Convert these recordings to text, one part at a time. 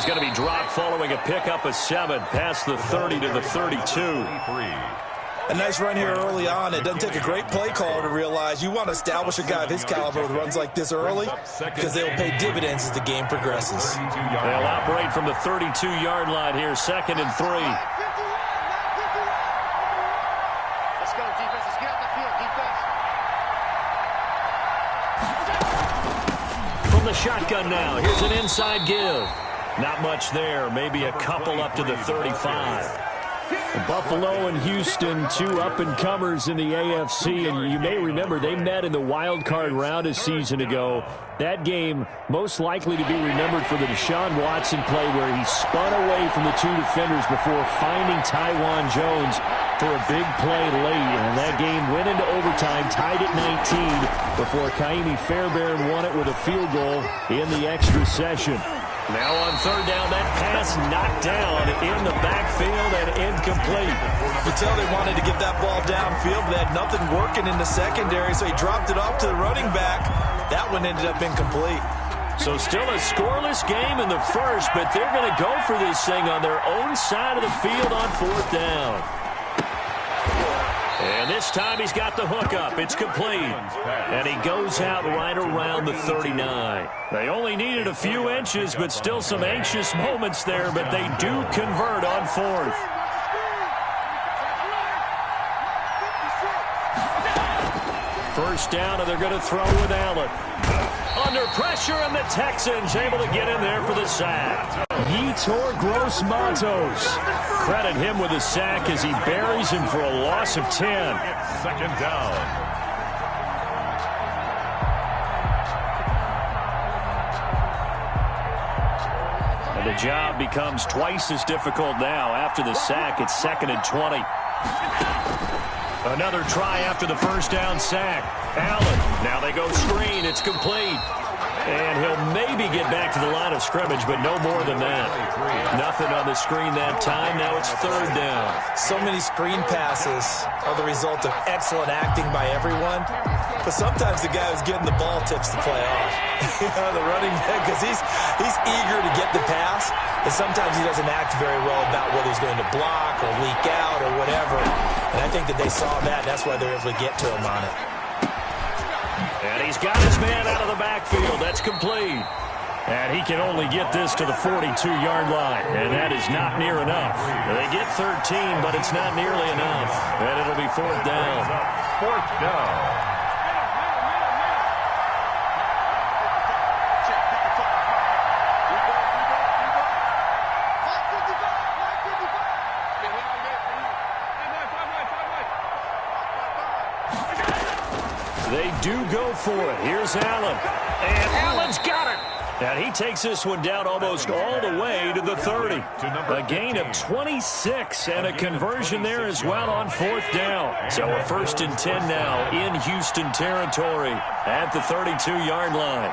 he's going to be dropped following a pickup of 7 past the 30 to the 32. A nice run here early on. It doesn't take a great play caller to realize you want to establish a guy of his caliber with runs like this early because they will pay dividends as the game progresses. They'll operate from the 32-yard line here, 2nd and 3. Let's go, defense. Let's get out the field, defense. From the shotgun now, here's an inside give. Not much there, maybe a couple up to the 35. Buffalo and Houston, 2 up-and-comers in the AFC, and you may remember they met in the wild card round a season ago. That game most likely to be remembered for the Deshaun Watson play where he spun away from the 2 defenders before finding Tywan Jones for a big play late. And that game went into overtime, tied at 19, before Kaimi Fairbairn won it with a field goal in the extra session. Now on 3rd down, that pass knocked down in the backfield and incomplete. You could tell they wanted to get that ball downfield, but they had nothing working in the secondary, so he dropped it off to the running back. That one ended up incomplete. So still a scoreless game in the first, but they're going to go for this thing on their own side of the field on 4th down. And this time he's got the hook up. It's complete. And he goes out right around the 39. They only needed a few inches, but still some anxious moments there, but they do convert on 4th. First down, and they're going to throw with Allen. Under pressure, and the Texans able to get in there for the sack. Yetur Gross-Matos. Credit him with a sack as he buries him for a loss of 10. 2nd down. And the job becomes twice as difficult now. After the sack, it's 2nd and 20. Another try after the first down sack. Allen, now they go screen. It's complete. And he'll maybe get back to the line of scrimmage, but no more than that. Nothing on the screen that time. Now it's 3rd down. So many screen passes are the result of excellent acting by everyone. But sometimes the guy who's getting the ball tips the play off. The running back, because he's eager to get the pass. And sometimes he doesn't act very well about whether he's going to block or leak out or whatever. And I think that they saw that. That's why they're able to get to him on it. And he's got his man out of the backfield. That's complete. And he can only get this to the 42-yard line. And that is not near enough. They get 13, but it's not nearly enough. And it'll be 4th down. 4th down. They do go for it. Here's Allen. And Allen's got it. And he takes this one down almost all the way to the 30. A gain of 26 and a conversion there as well on 4th down. So a 1st and 10 now in Houston territory at the 32-yard line.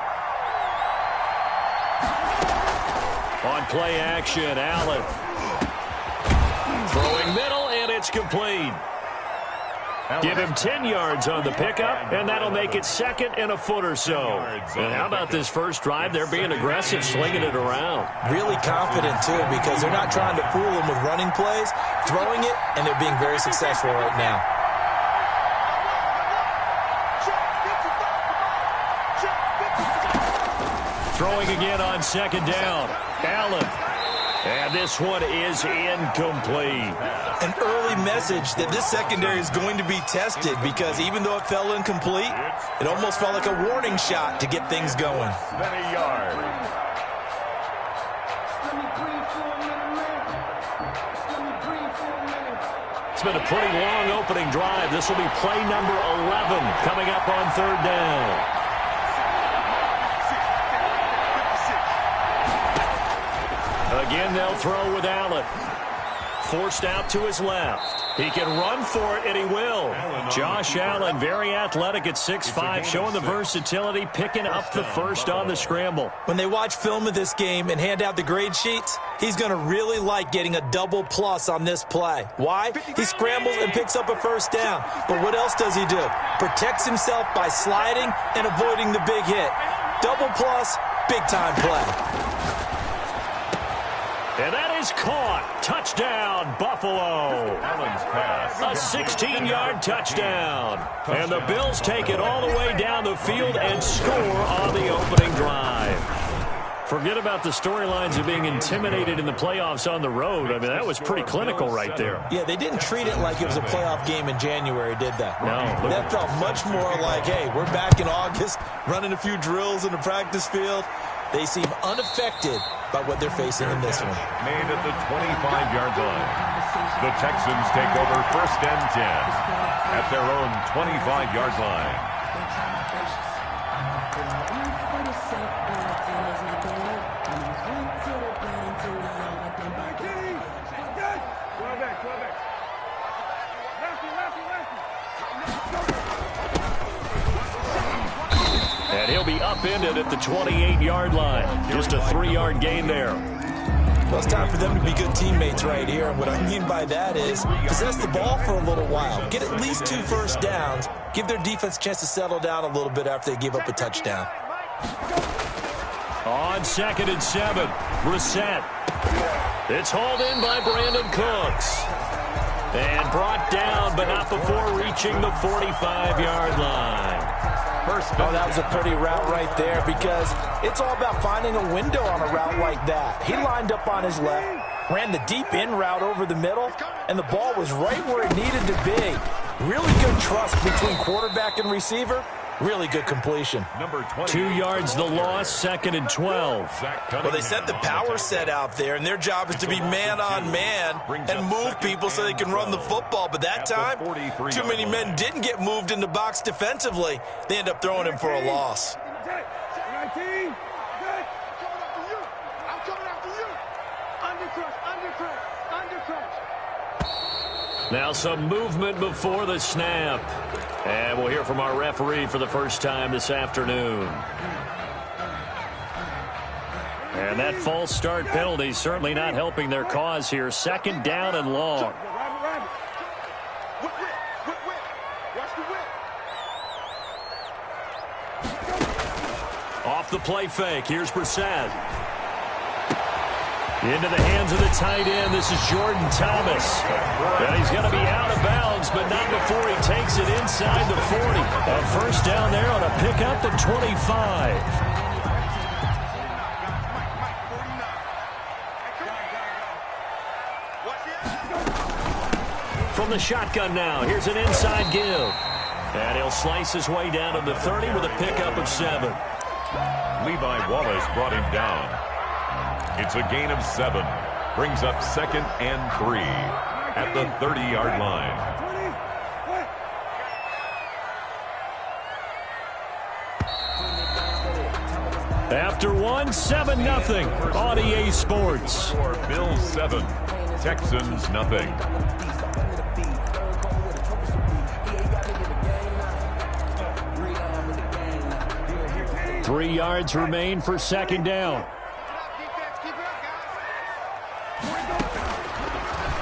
On play action, Allen. Throwing middle, and it's complete. Give him 10 yards on the pickup, and that'll make it 2nd and a foot or so. And how about this first drive? They're being aggressive, slinging it around. Really confident, too, because they're not trying to fool them with running plays, throwing it, and they're being very successful right now. Throwing again on 2nd down. Allen. And this one is incomplete. An early message that this secondary is going to be tested because even though it fell incomplete, it almost felt like a warning shot to get things going. 20 yards. It's been a pretty long opening drive. This will be play number 11 coming up on 3rd down. Again, they'll throw with Allen. Forced out to his left. He can run for it, and he will. Josh Allen, very athletic at 6'5", showing the versatility, picking up the first on the scramble. When they watch film of this game and hand out the grade sheets, he's going to really like getting a double plus on this play. Why? He scrambles and picks up a first down. But what else does he do? Protects himself by sliding and avoiding the big hit. Double plus, big-time play. And that is caught. Touchdown, Buffalo. Allen's pass. A 16-yard touchdown. And the Bills take it all the way down the field and score on the opening drive. Forget about the storylines of being intimidated in the playoffs on the road. I mean, that was pretty clinical right there. Yeah, they didn't treat it like it was a playoff game in January, did they? No. That felt much more like, hey, we're back in August, running a few drills in the practice field. They seem unaffected by what they're facing in this one. Made at the 25-yard line. The Texans take over 1st and 10 at their own 25-yard line. And he'll be upended at the 28-yard line. Just a 3-yard gain there. Well, it's time for them to be good teammates right here. And what I mean by that is possess the ball for a little while. Get at least 2 first downs. Give their defense a chance to settle down a little bit after they give up a touchdown. On 2nd and 7, Brissett. It's hauled in by Brandon Cooks. And brought down, but not before reaching the 45-yard line. Oh, that was a pretty route right there because it's all about finding a window on a route like that. He lined up on his left, ran the deep in route over the middle, and the ball was right where it needed to be. Really good trust between quarterback and receiver. Really good completion. Number 20. 2 yards the loss, 2nd and 12. Well, they set the power set out there, and their job is to be man-on-man and move people so they can run the football. But that time, too many men didn't get moved in the box defensively. They end up throwing him for a loss. Now some movement before the snap. And we'll hear from our referee for the first time this afternoon. And that false start penalty certainly not helping their cause here. 2nd down and long. Off the play fake. Here's Brissett. Into the hands of the tight end. This is Jordan Thomas. And he's going to be out of bounds, but not before he takes it inside the 40. A first down there on a pickup at 25. From the shotgun now, here's an inside give. And he'll slice his way down to the 30 with a pickup of 7. Levi Wallace brought him down. It's a gain of 7. Brings up 2nd and 3 at the 30-yard line. After 1, 7-0 on EA Sports. Bills 7, Texans nothing. Three yards remain for 2nd down.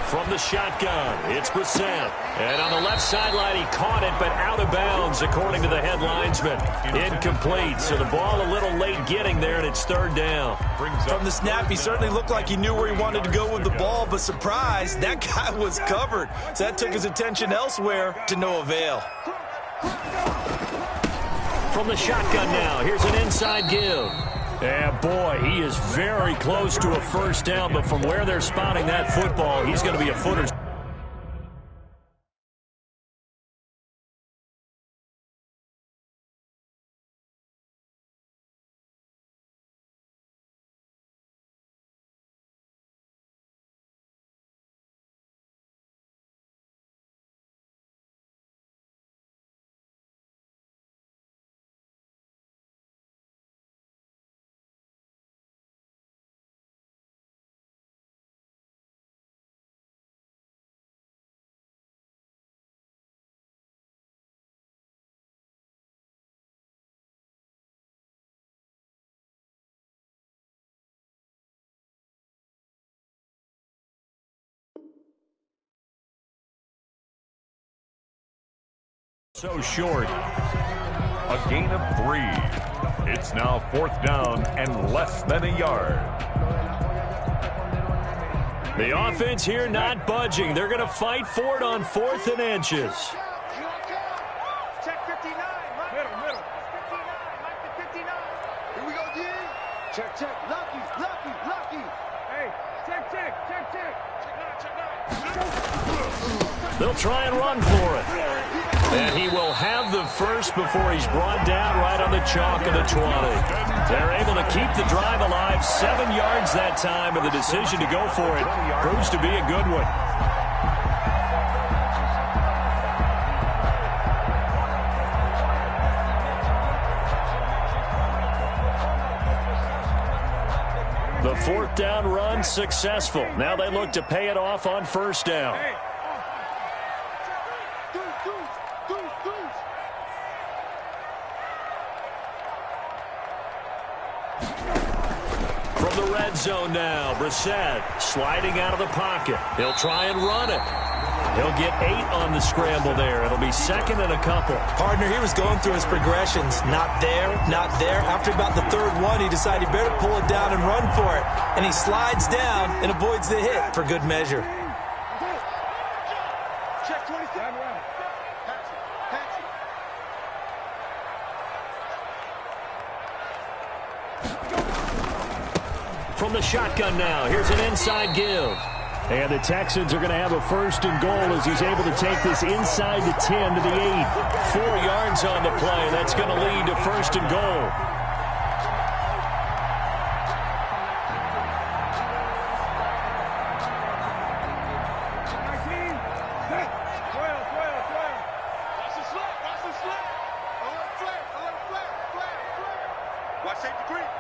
From the shotgun, it's Brissett. And on the left sideline, he caught it, but out of bounds, according to the head linesman. Incomplete, so the ball a little late getting there, and it's 3rd down. From the snap, he certainly looked like he knew where he wanted to go with the ball, but surprise, that guy was covered. So that took his attention elsewhere to no avail. From the shotgun now, here's an inside give. And boy, he is very close to a first down, but from where they're spotting that football, he's going to be a footer. So short. A gain of 3. It's now 4th down and less than a yard. The offense here not budging. They're going to fight for it on 4th and inches. Check 59. Middle. 59. Mike to 59. Here we go, D. Check. Lucky. Hey, check. Check 9. They'll try and run for it. And he will have the first before he's brought down right on the chalk of the 20. They're able to keep the drive alive, 7 yards that time, and the decision to go for it proves to be a good one. The 4th down run successful. Now they look to pay it off on 1st down. From the red zone now, Brissett sliding out of the pocket. He'll try and run it. He'll get 8 on the scramble there. It'll be 2nd and a couple. Partner, he was going through his progressions. Not there. After about the 3rd one, he decided he better pull it down and run for it. And he slides down and avoids the hit for good measure. Check 27. From the shotgun now, here's an inside give. And the Texans are going to have a 1st and goal as he's able to take this inside the 10 to the 8. 4 yards on the play. That's going to lead to 1st and goal. Watch safety creeping.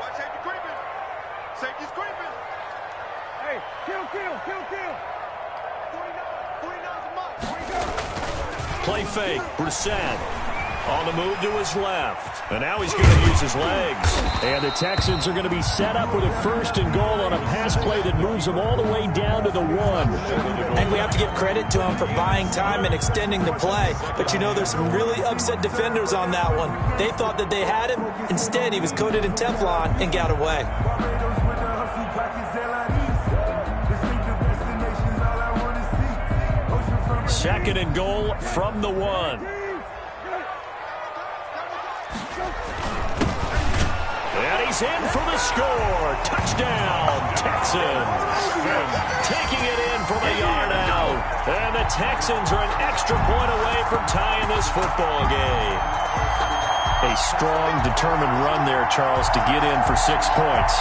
Safety's creeping. Hey, kill. 49's a must. Play fake. Brissett on the move to his left. And now he's going to use his legs. And the Texans are going to be set up with a 1st and goal on a pass play that moves them all the way down to the 1. And we have to give credit to him for buying time and extending the play. But you know, there's some really upset defenders on that one. They thought that they had him. Instead, he was coated in Teflon and got away. 2nd and goal from the 1. And he's in for the score. Touchdown, Texans. Taking it in from a yard out. And the Texans are an extra point away from tying this football game. A strong, determined run there, Charles, to get in for 6 points.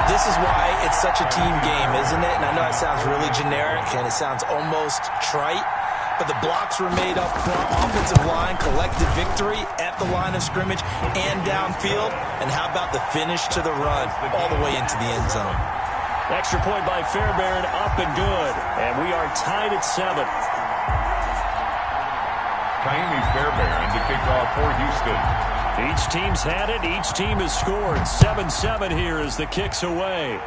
This is why it's such a team game, isn't it? And I know it sounds really generic and it sounds almost trite, but the blocks were made up front. Offensive line, collective victory at the line of scrimmage and downfield. And how about the finish to the run all the way into the end zone? Extra point by Fairbairn, up and good. And we are tied at 7. Kaimi Fairbairn to kick off for Houston. Each team's had it. Each team has scored. 7-7 here as the kick's away.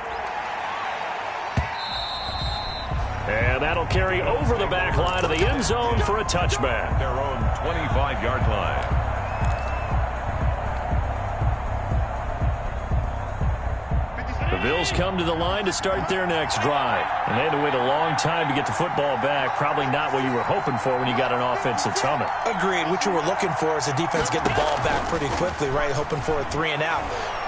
And that'll carry over the back line of the end zone for a touchback. Their own 25-yard line. The Bills come to the line to start their next drive. And they had to wait a long time to get the football back. Probably not what you were hoping for when you got an offense that's humming. Agreed. What you were looking for is the defense get the ball back pretty quickly, right? Hoping for a 3 and out.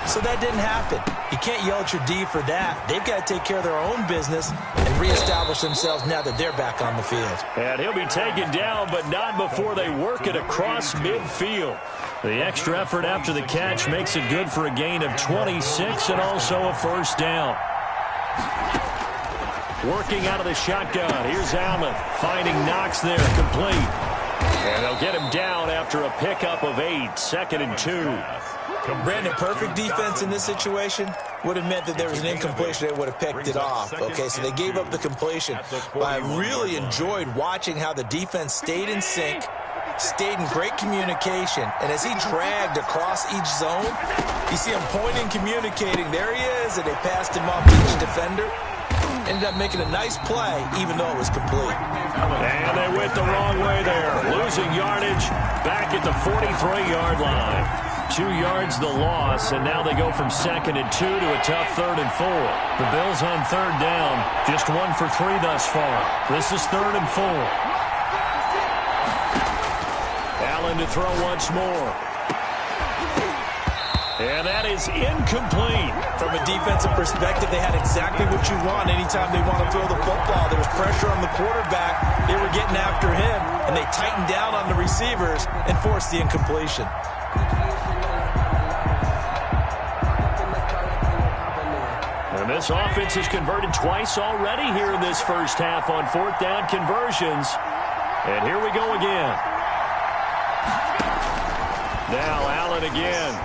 So that didn't happen. You can't yell at your D for that. They've got to take care of their own business and reestablish themselves now that they're back on the field. And he'll be taken down, but not before they work it across midfield. The extra effort after the catch makes it good for a gain of 26 and also a 1st down. Working out of the shotgun. Here's Allen finding Knox there, complete. And they'll get him down after a pickup of 8, 2nd and 2. Brandon, perfect defense in this situation would have meant that there was an incompletion. They would have picked it off. Okay, so they gave up the completion. But I really enjoyed watching how the defense stayed in sync, stayed in great communication. And as he dragged across each zone, you see him pointing, communicating. There he is, and they passed him off each defender. Ended up making a nice play, even though it was complete. And they went the wrong way there. Losing yardage back at the 43-yard line. 2 yards the loss, and now they go from 2nd and 2 to a tough 3rd and 4. The Bills on 3rd down, just 1 for 3 thus far. This is 3rd and 4. Allen to throw once more. And that is incomplete. From a defensive perspective, they had exactly what you want anytime they want to throw the football. There was pressure on the quarterback. They were getting after him, and they tightened down on the receivers and forced the incompletion. And this offense has converted twice already here in this first half on 4th down conversions. And here we go again. Now Allen again.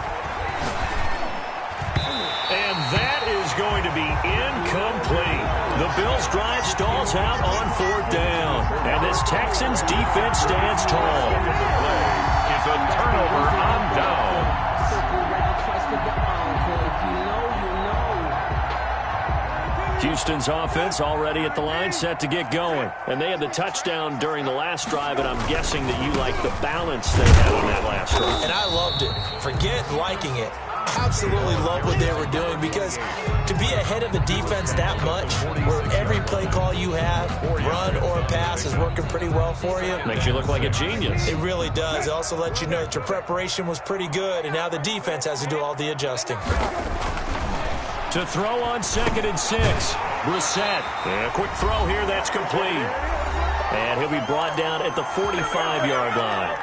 And that is going to be incomplete. The Bills' drive stalls out on 4th down. And this Texans defense stands tall. It's a turnover on down. Houston's offense already at the line, set to get going. And they had the touchdown during the last drive, and I'm guessing that you like the balance they had on that last drive. And I loved it. Forget liking it. Absolutely love what they were doing, because to be ahead of a defense that much, where every play call you have, run or pass, is working pretty well for you. Makes you look like a genius. It really does. It also lets you know that your preparation was pretty good, and now the defense has to do all the adjusting. To throw on 2nd and 6. Brissett. And a quick throw here, that's complete. And he'll be brought down at the 45-yard line.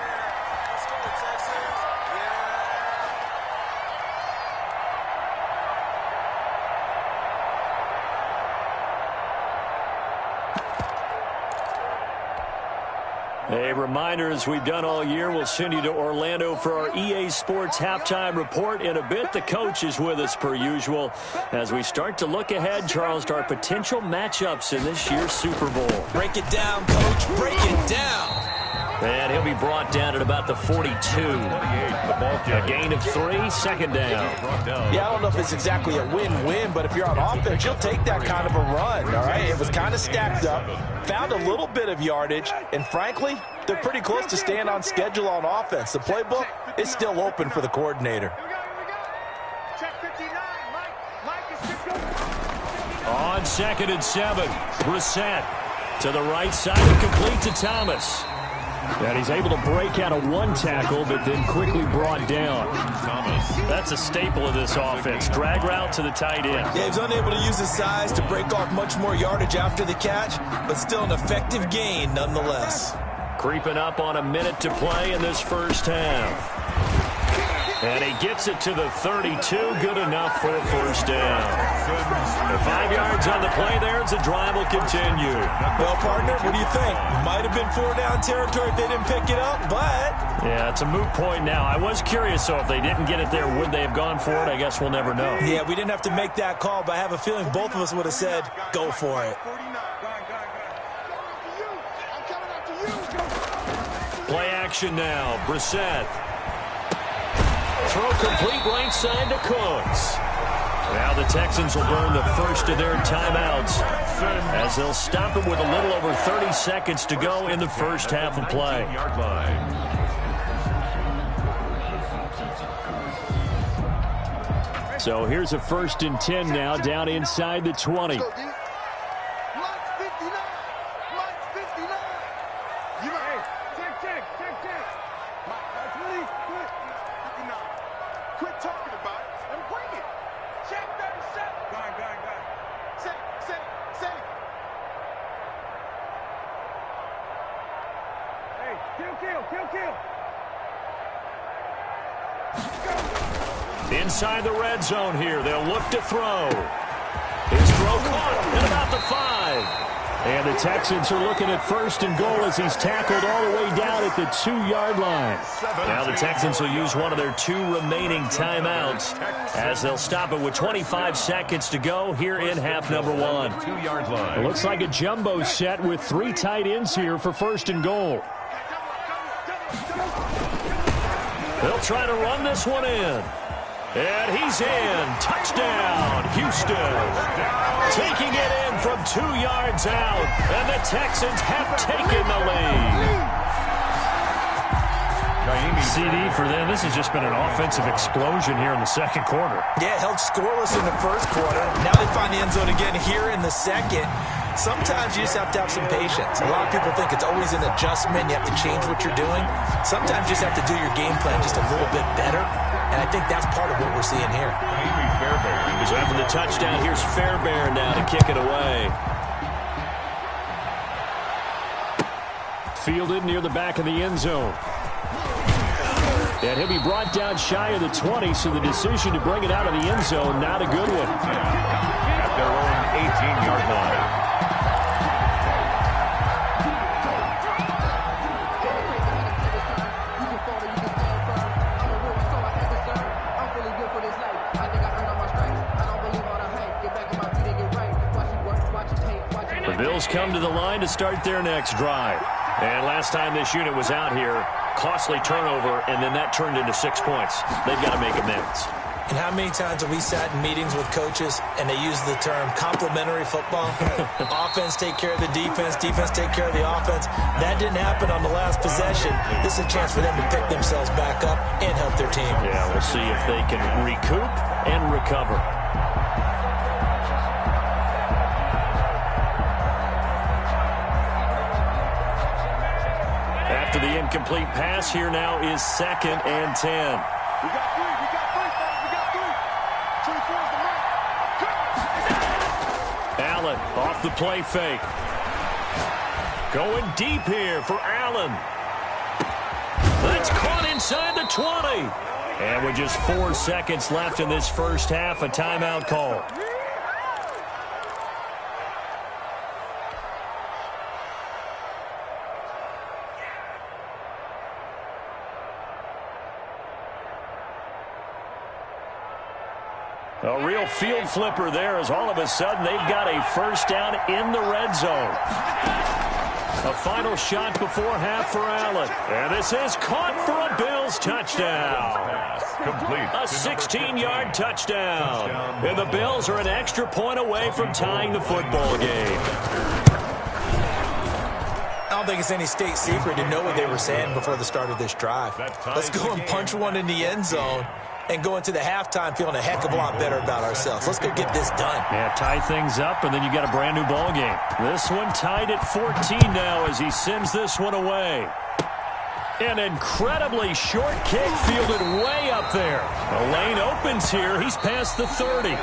A reminder, as we've done all year, we'll send you to Orlando for our EA Sports halftime report in a bit. The coach is with us per usual as we start to look ahead, Charles, to our potential matchups in this year's Super Bowl. Break it down, Coach. Break it down. And he'll be brought down at about the 42. A gain of 3, 2nd down. Yeah, I don't know if it's exactly a win-win, but if you're on offense, you'll take that kind of a run, all right? It was kind of stacked up, found a little bit of yardage, and frankly, they're pretty close to staying on schedule on offense. The playbook is still open for the coordinator. Check 59. Mike is 59. On 2nd and 7, Brissett to the right side and complete to Thomas. And he's able to break out of 1 tackle, but then quickly brought down. That's a staple of this offense. Drag route to the tight end. Yeah, he was unable to use his size to break off much more yardage after the catch, but still an effective gain nonetheless. Creeping up on a minute to play in this first half. And he gets it to the 32. Good enough for a first down. 5 yards on the play there as the drive will continue. Well, partner, what do you think? Might have been 4-down territory if they didn't pick it up, but... Yeah, it's a moot point now. I was curious, so if they didn't get it there, would they have gone for it? I guess we'll never know. Yeah, we didn't have to make that call, but I have a feeling both of us would have said, go for it. Play action now. Brissett. Throw complete right side to Cooks. Now the Texans will burn the first of their timeouts as they'll stop it with a little over 30 seconds to go in the first half of play. So here's a 1st and 10 now down inside the 20. Inside the red zone here. They'll look to throw. His throw caught at about the 5. And the Texans are looking at 1st and goal as he's tackled all the way down at the 2-yard line. Now the Texans will use one of their 2 remaining timeouts as they'll stop it with 25 seconds to go here in half number 1. 2-yard line. It looks like a jumbo set with 3 tight ends here for 1st and goal. They'll try to run this one in. And he's in. Touchdown, Houston. Taking it in from 2 yards out. And the Texans have taken the lead. CD for them. This has just been an offensive explosion here in the second quarter. Yeah, held scoreless in the first quarter. Now they find the end zone again here in the second. Sometimes you just have to have some patience. A lot of people think it's always an adjustment. You have to change what you're doing. Sometimes you just have to do your game plan just a little bit better. And I think that's part of what we're seeing here. So after the touchdown, here's Fairbairn now to kick it away. Fielded near the back of the end zone. And he'll be brought down shy of the 20, so the decision to bring it out of the end zone, not a good one. At their own 18-yard line. The Bills come to the line to start their next drive. And last time this unit was out here, costly turnover, and then that turned into 6 points. They've got to make amends. And how many times have we sat in meetings with coaches and they use the term complementary football? Offense take care of the defense, defense take care of the offense. That didn't happen on the last possession. This is a chance for them to pick themselves back up and help their team. Yeah, we'll see if they can recoup and recover. After the incomplete pass, here now is 2nd and 10. We got three, fellas, we got three. 24 is the mark. Allen off the play fake. Going deep here for Allen. That's caught inside the 20. And with just 4 seconds left in this first half, a timeout call. A real field flipper there as all of a sudden they've got a first down in the red zone. A final shot before half for Allen. And this is caught for a Bills touchdown. Complete. A 16-yard touchdown. And the Bills are an extra point away from tying the football game. I don't think it's any state secret to know what they were saying before the start of this drive. Let's go and punch one in the end zone and go into the halftime feeling a heck of a lot better about ourselves. Let's go get this done. Yeah, tie things up, and then you got a brand new ball game. This one tied at 14 now as he sends this one away. An incredibly short kick fielded way up there. The lane opens here. He's past the 30.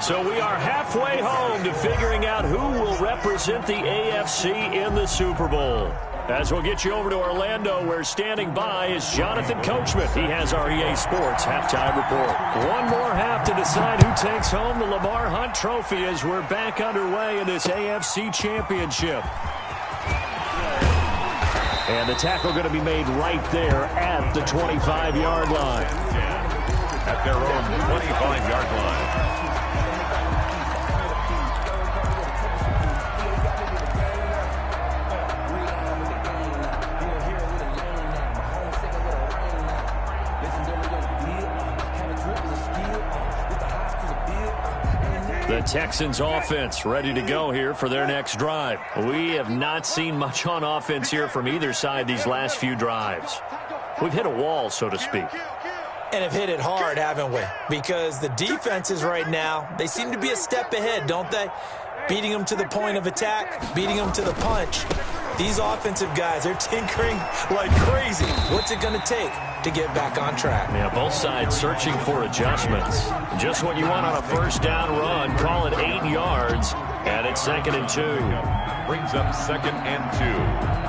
So we are halfway home to figuring out who will represent the AFC in the Super Bowl. As we'll get you over to Orlando, where standing by is Jonathan Coachman. He has our EA Sports halftime report. One more half to decide who takes home the Lamar Hunt Trophy as we're back underway in this AFC Championship. And the tackle going to be made right there at the 25-yard line. At their own 25-yard line. The Texans offense ready to go here for their next drive. We have not seen much on offense here from either side these last few drives. We've hit a wall, so to speak. And have hit it hard, haven't we? Because the defenses right now, they seem to be a step ahead, don't they? Beating them to the point of attack, beating them to the punch. These offensive guys, they're tinkering like crazy. What's it going to take to get back on track? Yeah, both sides searching for adjustments. Just what you want on a first down run. Call it 8 yards. And it's 2nd and 2. Brings up 2nd and 2.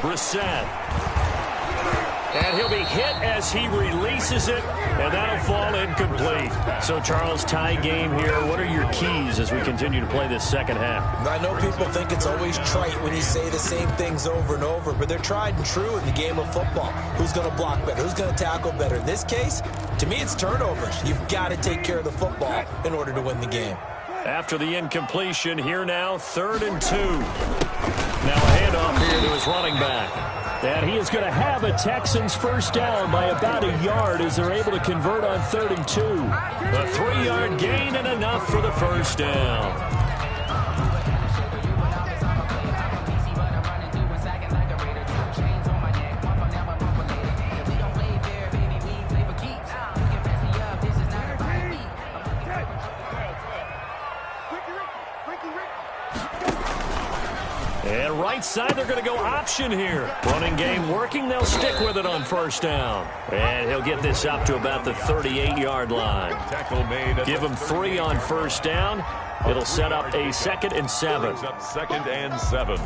Brissett. And he'll be hit as he releases it, and that'll fall incomplete. So, Charles, tie game here. What are your keys as we continue to play this second half? I know people think it's always trite when you say the same things over and over, but they're tried and true in the game of football. Who's going to block better? Who's going to tackle better? In this case, to me, it's turnovers. You've got to take care of the football in order to win the game. After the incompletion, here now, 3rd and 2. Now a handoff here to his running back. And he is going to have a Texans first down by about a yard as they're able to convert on 3rd and 2. A 3-yard gain and enough for the first down. And right side, they're going to go option here. Running game working. They'll stick with it on first down. And he'll get this up to about the 38-yard line. Give him 3 on first down. It'll set up a 2nd and 7. Second and 7. 13.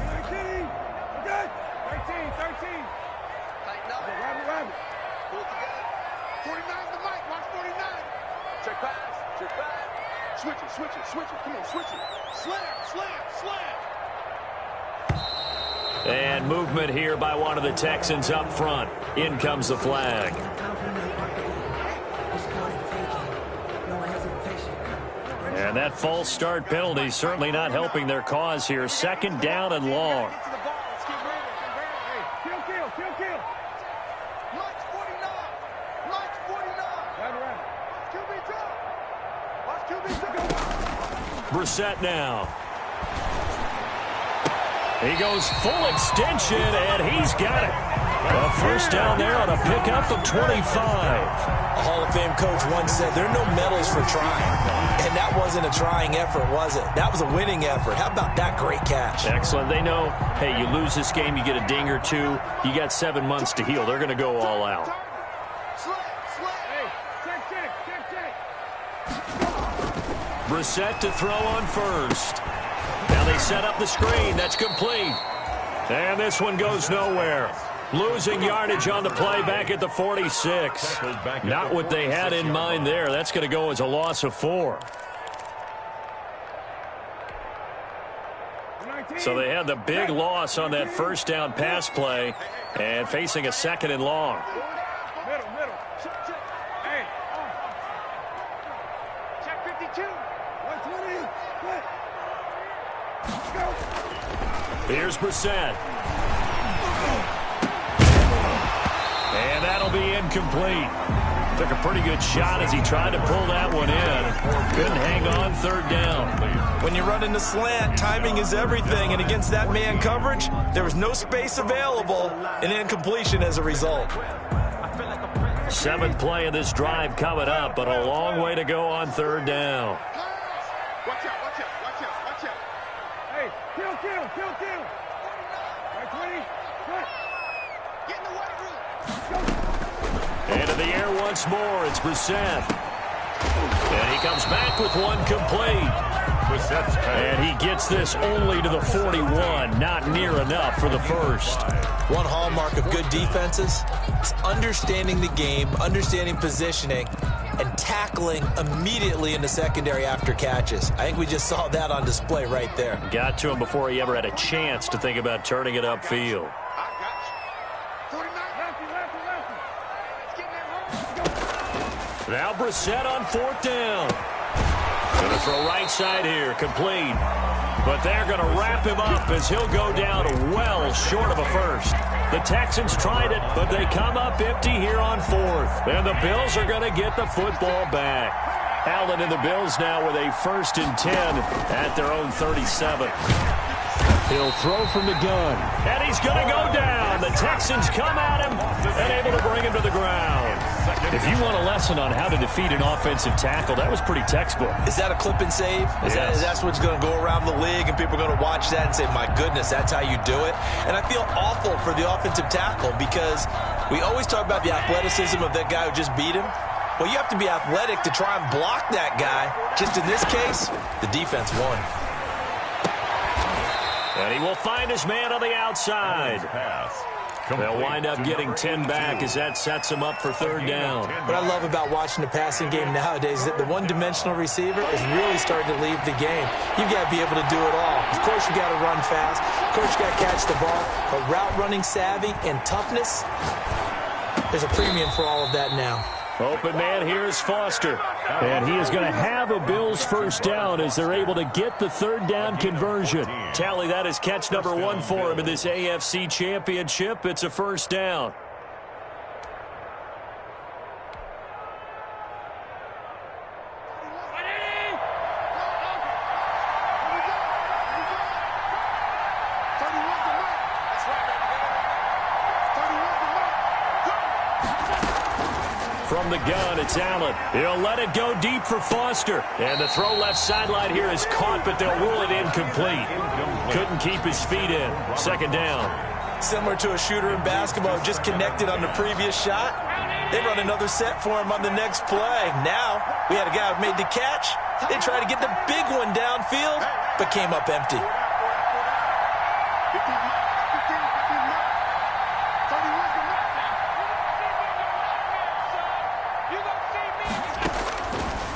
Pull it together. 49 the mic. Watch 49. Check pass. Check pass. Switch it. Come on, switch it. Slam. And movement here by one of the Texans up front. In comes the flag. And that false start penalty certainly not helping their cause here. 2nd down and long. Brissett now. He goes full extension, and he's got it. A first down there on a pickup of 25. A Hall of Fame coach once said, there are no medals for trying. And that wasn't a trying effort, was it? That was a winning effort. How about that great catch? Excellent. They know, hey, you lose this game, you get a ding or two. You got 7 months to heal. They're going to go all out. Brissett to throw on first. Now they set up the screen. That's complete. And this one goes nowhere. Losing yardage on the play back at the 46. Not what they had in mind there. That's going to go as a loss of 4. So they had the big loss on that first down pass play and facing a 2nd and long. Middle. Check. Hey. Check 52. 120. Here's Brissett. And that'll be incomplete. Took a pretty good shot as he tried to pull that one in. Couldn't hang on 3rd down. When you run in the slant, timing is everything. And against that man coverage, there was no space available. An incompletion as a result. 7th play of this drive coming up, but a long way to go on 3rd down. Watch out. Hey, kill. Right 20. Get in the weight room. Into the air once more. It's Brissett. And he comes back with one complete. And he gets this only to the 41. Not near enough for the first. One hallmark of good defenses is understanding the game, understanding positioning, and tackling immediately in the secondary after catches. I think we just saw that on display right there. Got to him before he ever had a chance to think about turning it upfield. Now Brissett on 4th down. Going to throw right side here, complete. But they're going to wrap him up as he'll go down well short of a first. The Texans tried it, but they come up empty here on 4th. And the Bills are going to get the football back. Allen and the Bills now with a 1st and 10 at their own 37. He'll throw from the gun. And he's going to go down. The Texans come at him and able to bring him to the ground. If you want a lesson on how to defeat an offensive tackle, that was pretty textbook. Is that a clip and save? That's what's going to go around the league, and people are going to watch that and say, my goodness, that's how you do it? And I feel awful for the offensive tackle because we always talk about the athleticism of that guy who just beat him. Well, you have to be athletic to try and block that guy. Just in this case, the defense won. And he will find his man on the outside. They'll wind up getting 10 back as that sets him up for 3rd down. What I love about watching the passing game nowadays is that the one-dimensional receiver is really starting to leave the game. You've got to be able to do it all. Of course, you got to run fast. Of course, you got to catch the ball. But route running savvy and toughness, there's a premium for all of that now. Open man, here's Foster. And he is going to have a Bills first down as they're able to get the third down conversion. Tally, that is catch number 1 for him in this AFC Championship. It's a first down. From the gun, it's Allen. He'll let it go deep for Foster. And the throw left sideline here is caught, but they'll rule it incomplete. Couldn't keep his feet in. Second down. Similar to a shooter in basketball, just connected on the previous shot. They run another set for him on the next play. Now, we had a guy who made the catch. They tried to get the big one downfield, but came up empty.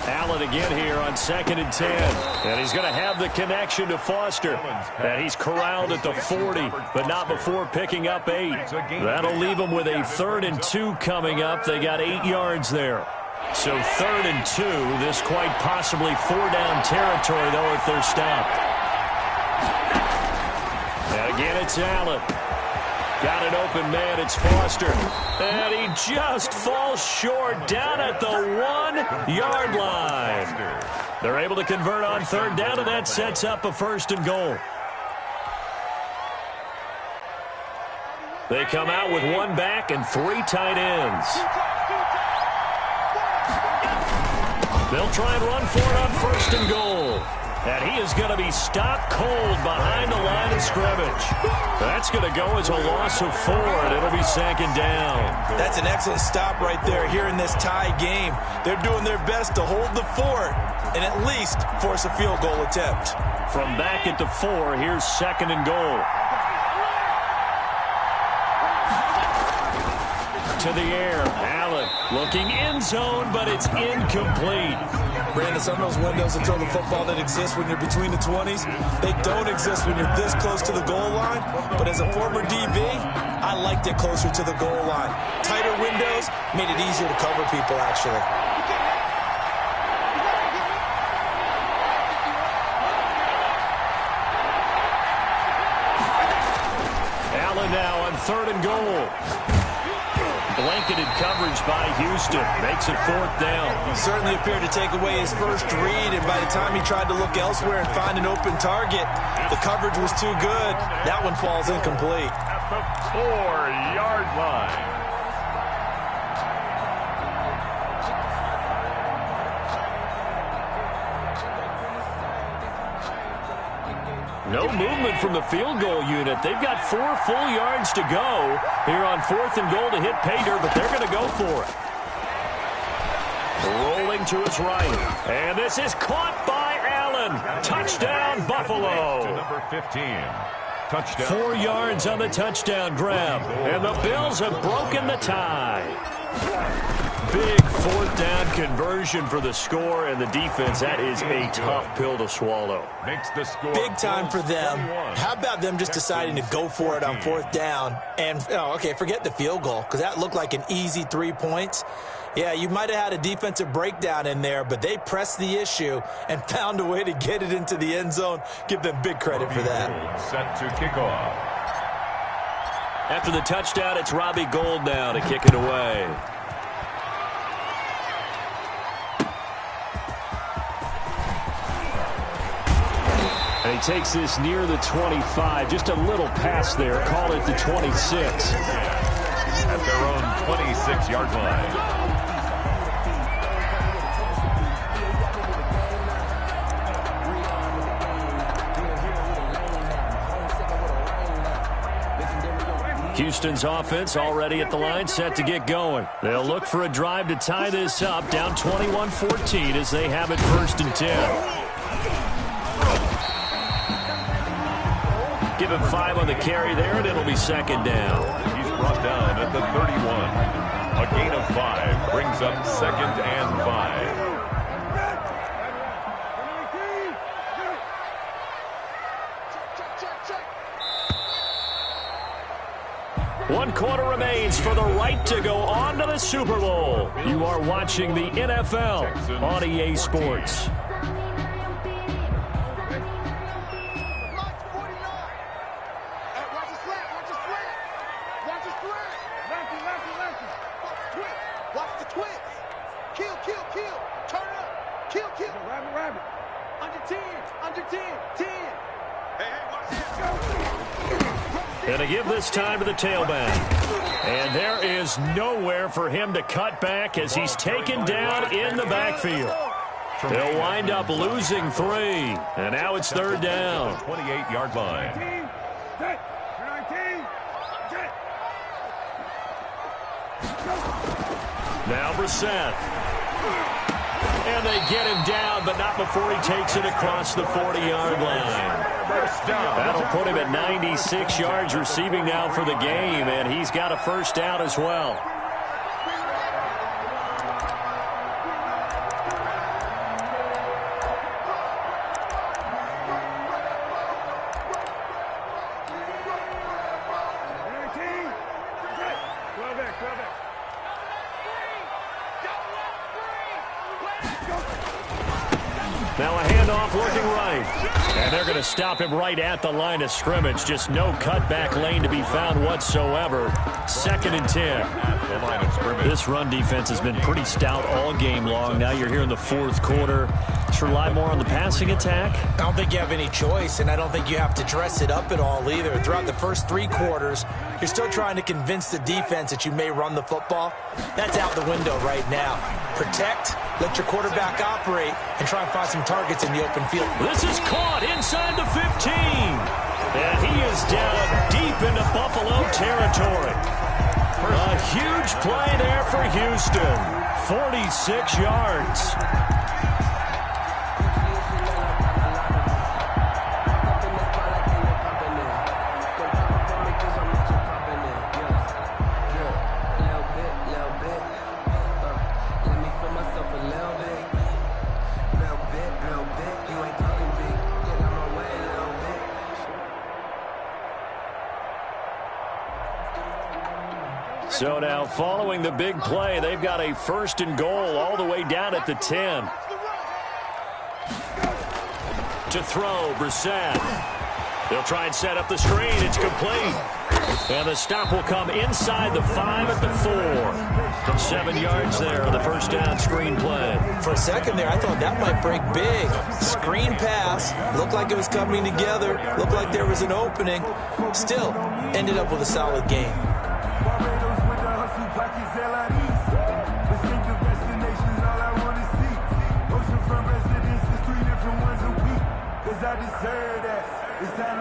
Allen again here on 2nd and 10. And he's going to have the connection to Foster. And he's corralled at the 40, but not before picking up 8. That'll leave him with a 3rd and 2 coming up. They got 8 yards there. So 3rd and 2, this quite possibly 4-down territory, though, if they're stopped. And again, it's Allen. Got an open man, it's Foster. And he just falls short down at the 1-yard line. They're able to convert on 3rd down, and that sets up a 1st and goal. They come out with 1 back and 3 tight ends. They'll try and run for it on 1st and goal. And he is going to be stopped cold behind the line of scrimmage. That's going to go as a loss of 4, and it'll be 2nd down. That's an excellent stop right there here in this tie game. They're doing their best to hold the fort and at least force a field goal attempt. From back at the 4, here's 2nd and goal. To the air, Allen looking end zone, but it's incomplete. Brandon, some of those windows to throw the football that exist when you're between the 20s, they don't exist when you're this close to the goal line. But as a former DB, I liked it closer to the goal line. Tighter windows made it easier to cover people, actually. Allen now on 3rd and goal. Blanketed coverage by Houston. Makes it 4th down. He certainly appeared to take away his first read, and by the time he tried to look elsewhere and find an open target, the coverage was too good. That one falls incomplete. At the 4-yard line. No movement from the field goal unit. They've got 4 full yards to go here on 4th and goal to hit pay dirt, but they're going to go for it. Rolling to his right. And this is caught by Allen. Touchdown, Buffalo. To number 15. Touchdown. 4 yards on the touchdown grab. And the Bills have broken the tie. Big 4th down conversion for the score, and the defense, that is a tough pill to swallow. Makes the score. Big time for them. How about them just deciding to go for it on 4th down? And, okay, forget the field goal, because that looked like an easy 3 points. Yeah, you might have had a defensive breakdown in there, but they pressed the issue and found a way to get it into the end zone. Give them big credit for that. Set to kick off. After the touchdown, it's Robbie Gould now to kick it away. And he takes this near the 25. Just a little pass there. Call it the 26. At their own 26-yard line. Houston's offense already at the line, set to get going. They'll look for a drive to tie this up, down 21-14 as they have it 1st and 10. Give him 5 on the carry there, and it'll be 2nd down. He's brought down at the 31. A gain of 5 brings up 2nd and 5. One quarter remains for the right to go on to the Super Bowl. You are watching the NFL on EA Sports. Watch the twist. Kill. Turn up. Kill. Rabbit. Under 10. 10. Hey, watch this. And to give this time to the tailback. And there is nowhere for him to cut back as he's taken down in the backfield. They'll wind up losing 3. And now it's third down. 28-yard line. Now Brissett. And they get him down, but not before he takes it across the 40-yard line. That'll put him at 96 yards receiving now for the game, and he's got a first down as well. Now a handoff looking right. And they're going to stop him right at the line of scrimmage. Just no cutback lane to be found whatsoever. 2nd and 10. This run defense has been pretty stout all game long. Now you're here in the fourth quarter. To rely more on the passing attack? I don't think you have any choice, and I don't think you have to dress it up at all either. Throughout the first 3 quarters, you're still trying to convince the defense that you may run the football. That's out the window right now. Protect, let your quarterback operate, and try and find some targets in the open field. This is caught inside the 15. And he is down deep into Buffalo territory. A huge play there for Houston. 46 yards. So now, following the big play, they've got a 1st and goal all the way down at the 10. To throw, Brissett. They'll try and set up the screen. It's complete. And the stop will come inside the 5 at the 4. 7 yards there on the first down screen play. For a second there, I thought that might break big. Screen pass. Looked like it was coming together. Looked like there was an opening. Still, ended up with a solid game.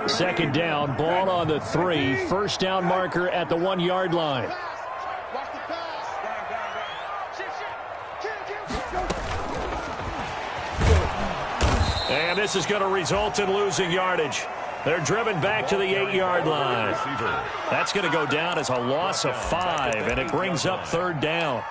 Second down, ball on the 3. First down marker at the 1-yard line. And this is going to result in losing yardage. They're driven back to the 8-yard line. That's going to go down as a loss of 5, and it brings up third down.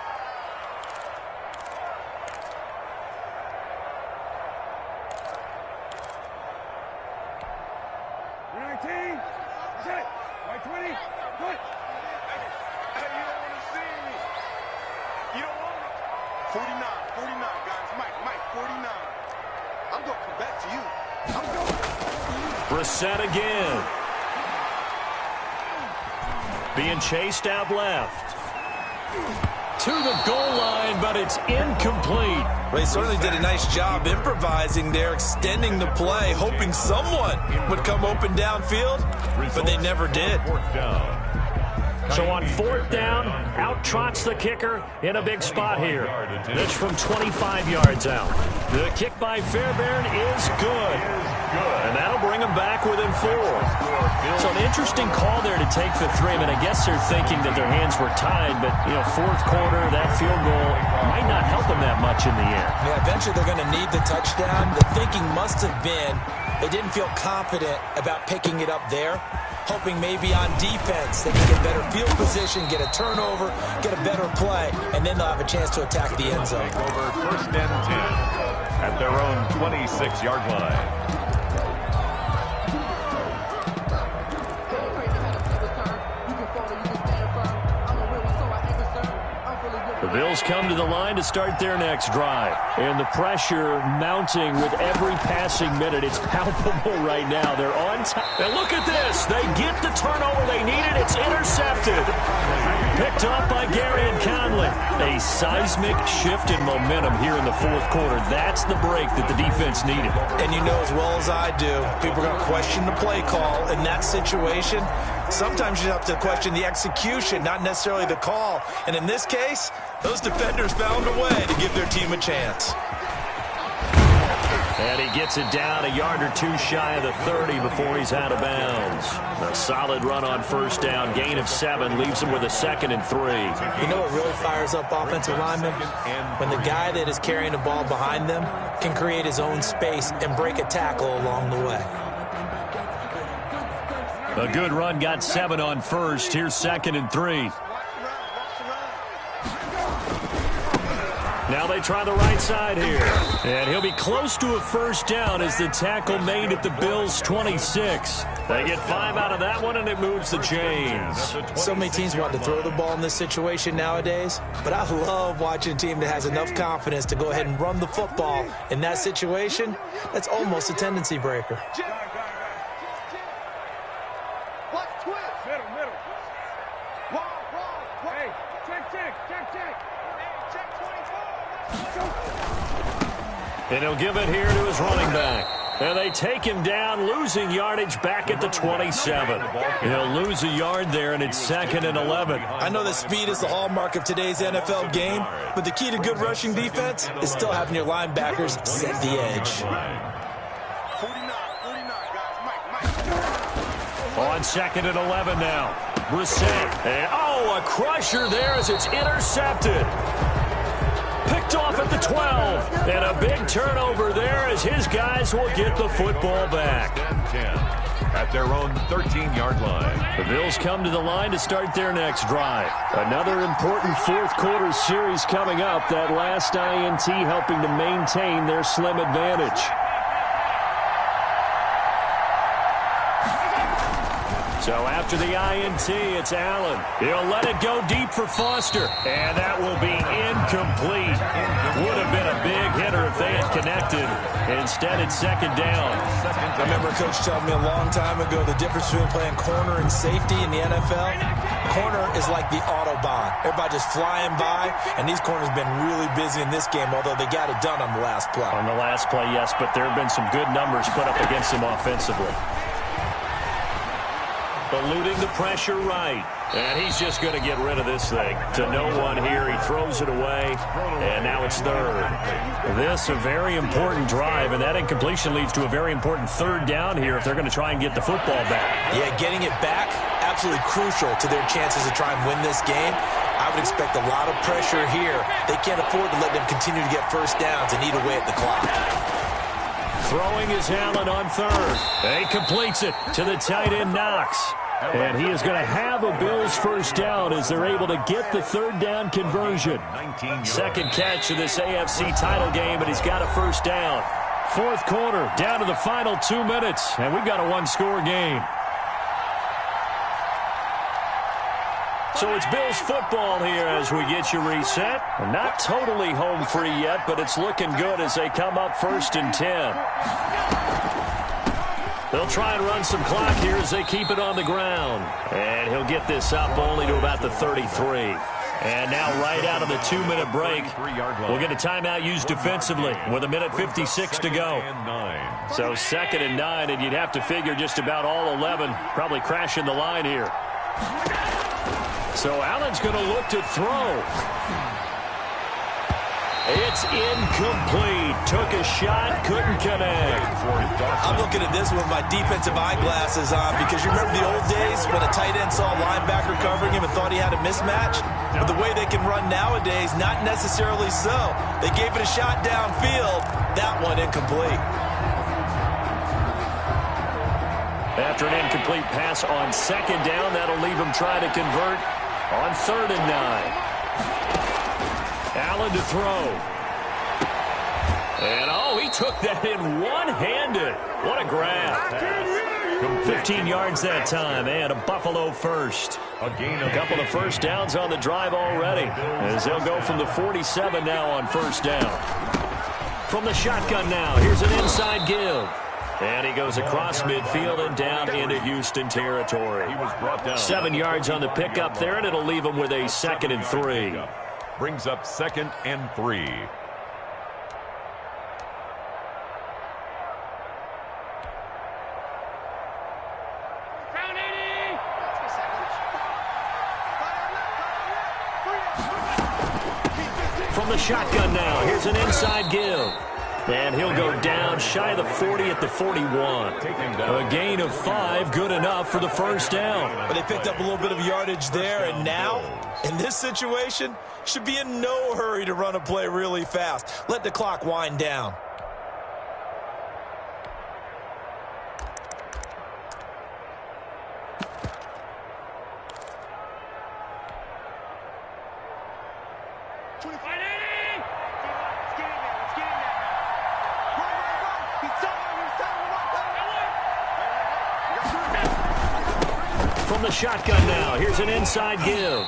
Brissett again. Being chased out left. To the goal line, but it's incomplete. Well, they certainly did a nice job improvising there, extending the play, hoping someone would come open downfield, but they never did. So on 4th down, out trots the kicker in a big spot here. That's from 25 yards out. The kick by Fairbairn is good. And that'll bring them back within 4. So an interesting call there to take the 3. I mean, I guess they're thinking that their hands were tied, but, you know, fourth quarter, that field goal might not help them that much in the end. Yeah, eventually they're going to need the touchdown. The thinking must have been they didn't feel confident about picking it up there, hoping maybe on defense they can get better field position, get a turnover, get a better play, and then they'll have a chance to attack the end zone. Over 1st and 10 at their own 26-yard line. The Bills come to the line to start their next drive. And the pressure mounting with every passing minute. It's palpable right now. They're on time. And look at this. They get the turnover they needed. It's intercepted. Picked off by Gary and Conley. A seismic shift in momentum here in the fourth quarter. That's the break that the defense needed. And you know as well as I do, people are going to question the play call in that situation. Sometimes you have to question the execution, not necessarily the call. And in this case, those defenders found a way to give their team a chance. And he gets it down a yard or two shy of the 30 before he's out of bounds. A solid run on first down. Gain of 7 leaves him with a 2nd and 3. You know what really fires up offensive linemen? When the guy that is carrying the ball behind them can create his own space and break a tackle along the way. A good run, got 7 on first. Here's 2nd and 3. Now they try the right side here. And he'll be close to a first down as the tackle made at the Bills' 26. They get 5 out of that one, and it moves the chains. So many teams want to throw the ball in this situation nowadays, but I love watching a team that has enough confidence to go ahead and run the football. In that situation, that's almost a tendency breaker. And he'll give it here to his running back. And they take him down, losing yardage back at the 27. He'll lose a yard there, and it's 2nd and 11. I know that speed is the hallmark of today's NFL game, but the key to good rushing defense is still having your linebackers set the edge. On 2nd and 11 now. Brissett. And, a crusher there as it's intercepted. Picked off at the 12. And a big turnover there as his guys will get the football back. 10 at their own 13-yard line. The Bills come to the line to start their next drive. Another important fourth quarter series coming up. That last INT helping to maintain their slim advantage. So after the INT, it's Allen. He'll let it go deep for Foster. And that will be incomplete. Would have been a big hitter if they had connected. Instead, it's 2nd down. I remember Coach telling me a long time ago the difference between playing corner and safety in the NFL. Corner is like the Autobahn. Everybody just flying by, and these corners have been really busy in this game, although they got it done on the last play. On the last play, yes, but there have been some good numbers put up against them offensively. Eluding the pressure right. And he's just going to get rid of this thing. To no one here. He throws it away. And now it's 3rd. This a very important drive. And that incompletion leads to a very important 3rd down here if they're going to try and get the football back. Yeah, getting it back, absolutely crucial to their chances to try and win this game. I would expect a lot of pressure here. They can't afford to let them continue to get first downs and eat away at the clock. Throwing is Allen on 3rd. He completes it to the tight end, Knox. And he is going to have a Bills first down as they're able to get the 3rd down conversion. 2nd catch of this AFC title game, and he's got a first down. Fourth quarter, down to the final 2 minutes, and we've got a one-score game. So it's Bills football here as we get you reset. Not totally home free yet, but it's looking good as they come up 1st and 10. They'll try and run some clock here as they keep it on the ground. And he'll get this up only to about the 33. And now right out of the 2-minute break, we'll get a timeout used defensively with 1:56 to go. So 2nd and 9, and you'd have to figure just about all 11 probably crashing the line here. So Allen's going to look to throw. It's incomplete. Took a shot, couldn't connect. I'm looking at this with my defensive eyeglasses on because you remember the old days when a tight end saw a linebacker covering him and thought he had a mismatch? But the way they can run nowadays, not necessarily so. They gave it a shot downfield. That one incomplete. After an incomplete pass on 2nd down, that'll leave him trying to convert on 3rd and 9. Allen to throw. And, he took that in one-handed. What a grab. 15 yards that time, and a Buffalo first. A couple of first downs on the drive already, as they'll go from the 47 now on first down. From the shotgun now, here's an inside give. And he goes across midfield and down into Houston territory. 7 yards on the pickup there, and it'll leave him with a 2nd and 3. Brings up 2nd and 3. From the shotgun now, here's an inside give. And he'll go down shy of the 40 at the 41. A gain of 5, good enough for the first down. But they picked up a little bit of yardage there, and now, in this situation, should be in no hurry to run a play really fast. Let the clock wind down. From the shotgun now, here's an inside give.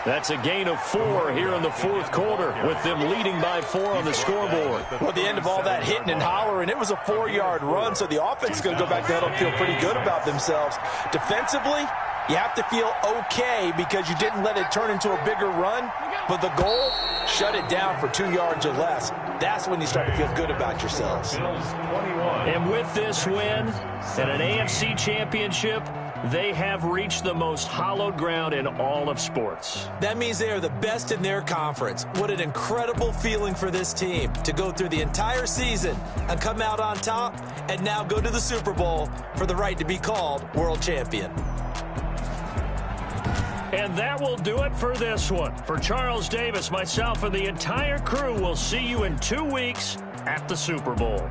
That's a gain of 4 here in the 4th quarter, with them leading by 4 on the scoreboard. Well, at the end of all that hitting and hollering, it was a 4-yard run, so the offense is going to go back to huddle and feel pretty good about themselves. Defensively, you have to feel okay because you didn't let it turn into a bigger run, but the goal, shut it down for 2 yards or less. That's when you start to feel good about yourselves. And with this win and an AFC championship, they have reached the most hallowed ground in all of sports. That means they are the best in their conference. What an incredible feeling for this team to go through the entire season and come out on top and now go to the Super Bowl for the right to be called world champion. And that will do it for this one. For Charles Davis, myself, and the entire crew, we'll see you in 2 weeks at the Super Bowl.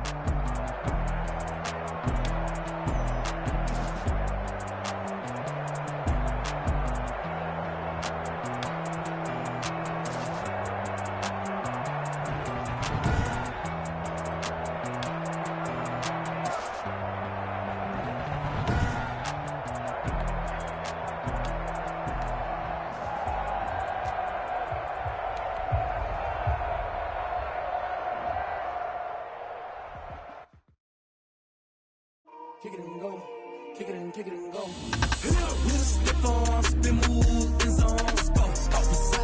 Kick it and go. Kick it and go. With a stiff arm, spin move, in zones, go.